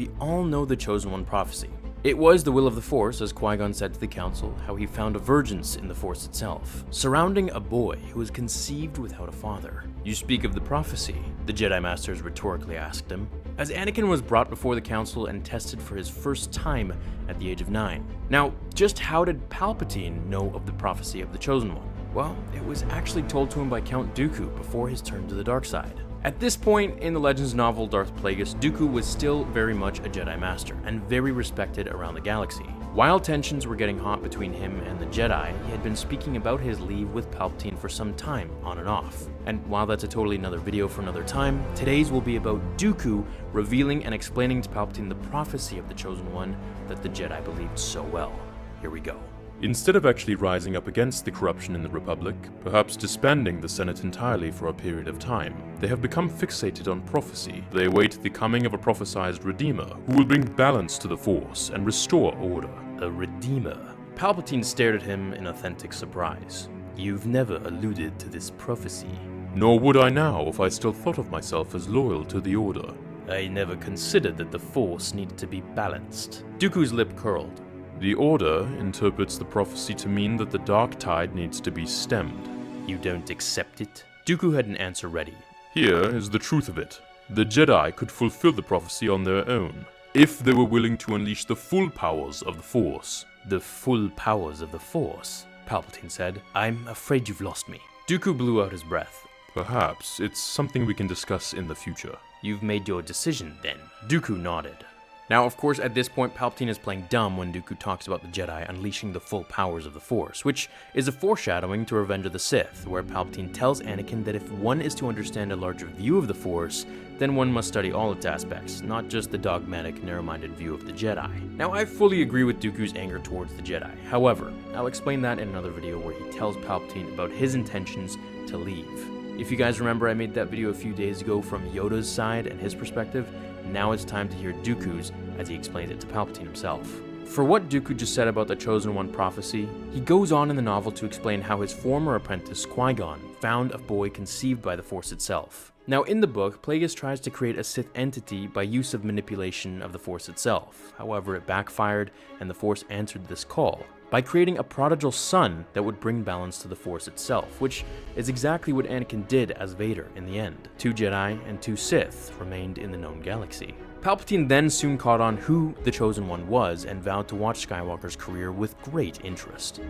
We all know the Chosen One prophecy. It was the will of the Force, as Qui-Gon said to the Council, how he found a virgins in the Force itself, surrounding a boy who was conceived without a father. You speak of the prophecy, the Jedi Masters rhetorically asked him, as Anakin was brought before the Council and tested for his first time at the age of 9. Now, just how did Palpatine know of the prophecy of the Chosen One? Well, it was actually told to him by Count Dooku before his turn to the dark side. At this point in the Legends novel Darth Plagueis, Dooku was still very much a Jedi Master, and very respected around the galaxy. While tensions were getting hot between him and the Jedi, he had been speaking about his leave with Palpatine for some time, on and off. And while that's a totally another video for another time, today's will be about Dooku revealing and explaining to Palpatine the prophecy of the Chosen One that the Jedi believed so well. Here we go. Instead of actually rising up against the corruption in the Republic, perhaps disbanding the Senate entirely for a period of time, they have become fixated on prophecy. They await the coming of a prophesied Redeemer who will bring balance to the Force and restore order. A Redeemer? Palpatine stared at him in authentic surprise. You've never alluded to this prophecy. Nor would I now if I still thought of myself as loyal to the Order. I never considered that the Force needed to be balanced. Dooku's lip curled. The Order interprets the prophecy to mean that the dark tide needs to be stemmed. You don't accept it? Dooku had an answer ready. Here is the truth of it. The Jedi could fulfill the prophecy on their own, if they were willing to unleash the full powers of the Force. The full powers of the Force? Palpatine said. I'm afraid you've lost me. Dooku blew out his breath. Perhaps it's something we can discuss in the future. You've made your decision, then. Dooku nodded. Now, of course, at this point, Palpatine is playing dumb when Dooku talks about the Jedi unleashing the full powers of the Force, which is a foreshadowing to Revenge of the Sith, where Palpatine tells Anakin that if one is to understand a larger view of the Force, then one must study all its aspects, not just the dogmatic, narrow-minded view of the Jedi. Now, I fully agree with Dooku's anger towards the Jedi. However, I'll explain that in another video where he tells Palpatine about his intentions to leave. If you guys remember, I made that video a few days ago from Yoda's side and his perspective. Now it's time to hear Dooku's as he explains it to Palpatine himself. For what Dooku just said about the Chosen One prophecy, he goes on in the novel to explain how his former apprentice, Qui-Gon, found a boy conceived by the Force itself. Now in the book, Plagueis tries to create a Sith entity by use of manipulation of the Force itself. However, it backfired, and the Force answered this call by creating a prodigal son that would bring balance to the Force itself, which is exactly what Anakin did as Vader in the end. 2 Jedi and 2 Sith remained in the known galaxy. Palpatine then soon caught on who the Chosen One was and vowed to watch Skywalker's career with great interest.